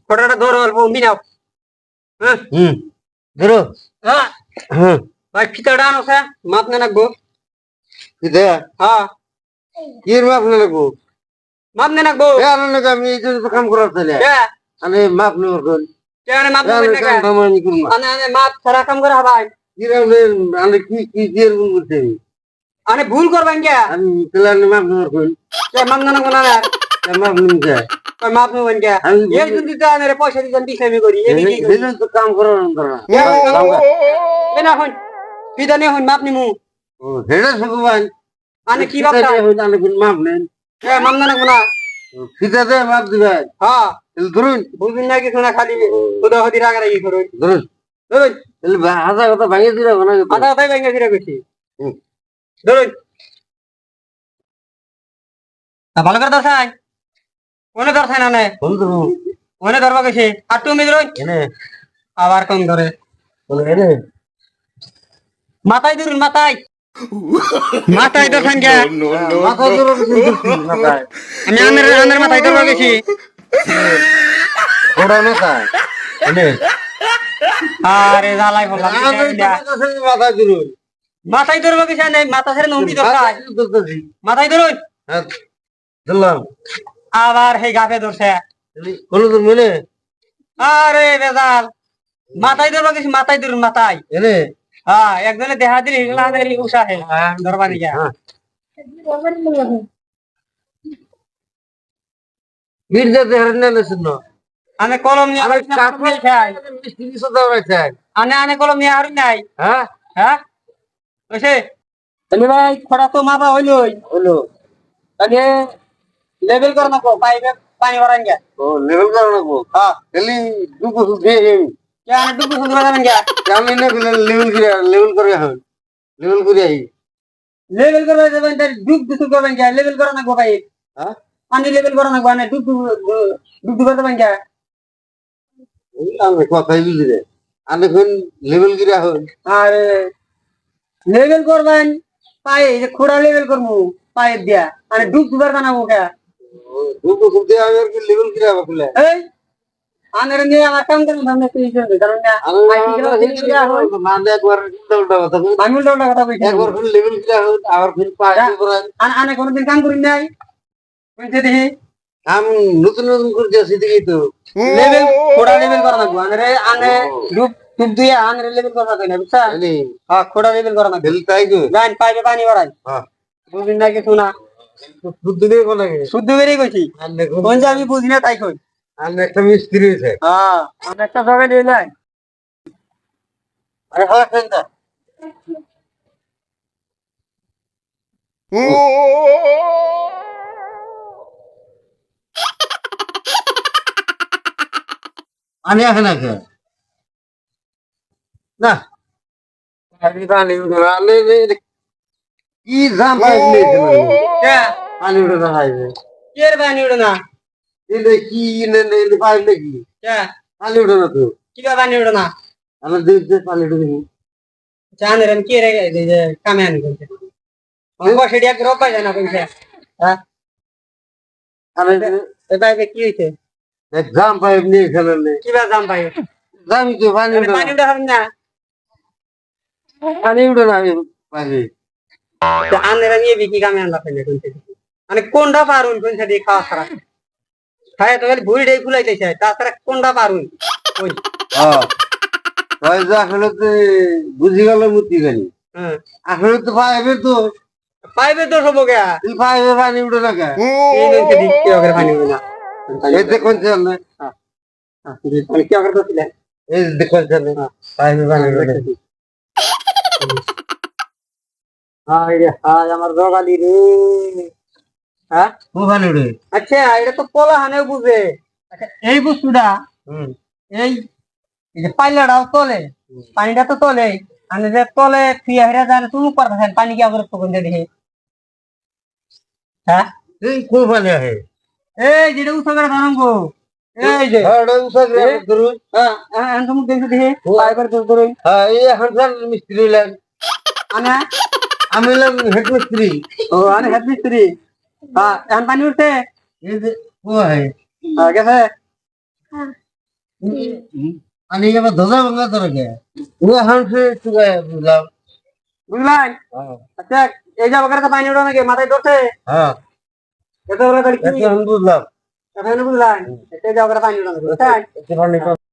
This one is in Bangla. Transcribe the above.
ফটোটা ধরো অল্প উম্মি নাও। হ্যাঁ ধরো। হ্যাঁ হ্যাঁ ভাই ফিতাটা আনো স্যার মাপ না রাখবো। কিদে হ্যাঁ কি মাপ না লাগবো? মাপ না রাখবো। এ আনন্দ আমি এই যে কাম করার তাহলে আমি মাপ নেব কোন কেন মাপ না আমি কাম ধামানি করব আনে আনে মাপ ছাড়া কাম করা ভাই। কি রে আমি কি দিয়ে বলতে আনে ভুল করবেন কে আমি তাহলে মাপ নেব কোন কে মাপ না রাখবো না মাপ নিম কে কই মাপ নেবেন কে এই যদি তো আনে পয়সা দিতেন দিছামি করি এই কি দিন তো কাম করার না এ না হন ফিতা নে হন মাপ নিমু ও হেডা সগুবান আনে কি বাপটা আমি কোন মাপ নেন এ মাপ না রাখবো না ফিতা দে মাপ দিবে হ্যাঁ ধরুন বুঝিন না কিছু না খালি খুদা হদি রাগা রাগি করুন ধরুন ধরুন তাহলে হাজা কথা ভাঙিয়ে দিলে না আধা কথাই ভেঙে ফিরে গেছি ধরুন ভালো করে দর্শাই কোনে দর্শাই না নে বন্ধু কোনে ধরবা গেছি আর তুমি ধরুন এনে আবার কোন ধরে এনে মাথায় ধরুন মাথায় মাথায় দর্শান কে মাথা ধরো মাথায় আমি আনের মাথায় ধরবা গেছি ঘোড়া মাথায় এনে আরে জ্বালাই বললাম মাথায় ধরুন মাথায় ধরবা গেছি নাই মাথা ছেড়ে নন্দি দর্শাই মাথায় ধরুন ধরলাম আবার হে গাফে ধরছে কোনো তো মেনে আরে বেজাল মাথায় ধরবা গেছি মাথায় ধরুন মাথায় এনে হ্যাঁ একজনে দেখা দিলি উষা হে ধরবা নিকা মির্জাতে হারনা নেছেন আনে কলম নিয়ে আমি কাঠমেল খাই মিস্ত্রি সদা রাখছে আনে কলম নিয়ে হারুন নাই হ্যাঁ হ্যাঁ ওইসে তাহলে ভাই খড়া তো মাপা হইলই হলো তাহলে লেভেল করে নাকো পাইপে পানি ভরান গে ও লেভেল করো না গো হ্যাঁ খালি দুটো দিয়ে কে আনে ডুবু শুধু বাজাবেন গে জানি না লেভেল করে হন লেভেল করে আই লেভেল করে দেবেন তার ডুব দুসু করবেন গে লেভেল করে নাকো পাইপ হ্যাঁ পানি লেভেল করে নাকো আনে ডুব ডুব করে দেবেন গে আমি কথাই বুঝি রে আমি কোন লেভেল করে হন আর লেভেল করবেন পায়ে যে খোড়া লেভেল করবো পাইপ দিয়া মানে ডুব দুবার বানাবো কে দুটো দিয়ে আমি আর কি লেভেল করে আবার খুলে এই আনের নিয়ে আমার কাম করেন ভাবনা তুই শুনবি কারণ না মানে একবার উল্টা কথা আমি উল্টা উল্টা কথা বলছি একবার কোন লেভেল করে হন আবার কোন পায়ে করে আনে কোনোদিন কাম করি নাই বুঝতে দেখি আমি নতুন নতুন করে আসি দেখি তো লেভেল খোড়া লেভেল করা লাগবো আনে আনে ডুব ডুব দিয়ে আনের লেভেল করা লাগে না বুঝছা হ্যাঁ খোড়া লেভেল করা লাগবে তাই তো গান পাইবে পানি ভরাই হ্যাঁ বুঝিন না কিছু না শুদ্ধ দিয়ে কোন লাগে শুদ্ধ বেরিয়ে গেছি কোন যে আমি বুঝি না তাই কই আমি একটা মিস্ত্রি হয়েছে হ্যাঁ আমি একটা জায়গায় নিয়ে নাই আরে হয় কেনটা আমি এখন আছে না কি দাম পাইলে কে পানি উঠে না খাইবে কে রে পানি উড়ে না এটা কি পাইলে কি কে পানি উঠে না তো কি পানি উড়ে না আমার দেখতে পানি উঠে দেখি জানে রে কে রে যে কামে আনি করতে অঙ্গ সেটি এক রোগ পাই যায় না কইছে হ্যাঁ এ ভাই কি হইছে দাম পাইব নিয়ে খেলে কি বা দাম পাই দামি তো পানি উঠে পানি উড়ে হবে না পানি উঠে না আমি পাইবে আনেরা নিয়ে বিকি কামে আনলা ফেলে কইছে মানে কোনটা পারুন কোন সেটি খাওয়া ছাড়া খায় তো ভুড়ি ডেই ফুলাইতেছে তাছাড়া কোনটা পারুন ওই ওই যে আসলে তো বুঝি গেল মুতি গেলি হ্যাঁ আসলে তো পাইবে তো পাইবে তো সব গা তুই পাইবে পানি উঠে না কে এই নইতে দিক কি করে পানি উড়ে না এই দেখুন চলে মানে কি করে দিলেন এই দেখুন চলে পাইবে পানি উঠে না হাই রে হাই আমার রগালি রে হ্যাঁ ও পানি উঠে আচ্ছা এটা তো পোলা হানে বুঝে আচ্ছা এই বস্তুটা এই যে পাইলাটাও তলে পানিটা তো তলে আমি যে তলে ফিয়া হেরা যায় তুমি পারবেন পানি কি আবার তখন দেখি হ্যাঁ এই কোন পানি আহে এই যেটা উৎসবের ধারণ গো এই যে ওটা উসাগরে ধরুন হ্যাঁ এখন তুমি দেখে দেখি পাইবার দূর ধরুন হ্যাঁ এই এখন মিস্ত্রি হইলেন আনা আমি হইলাম হেড মিস্ত্রি ও আনে হেড মিস্ত্রি হ্যাঁ এখন পানি উঠছে এই যে ও হে গেছে পানি আবার ধোজা ভাঙা তোর কে ও হাঁটছে বুঝলাম বুঝলেন? আচ্ছা, এই যে বাগারে তো পানি উঠে নাকি মাথায় ধরছে, হ্যাঁ এটা হলো তার কি? এখন বুঝলাম এখন বুঝলেন? এই যে বাগারে পানি উঠে নাকি, বুঝছেন? একটু পানি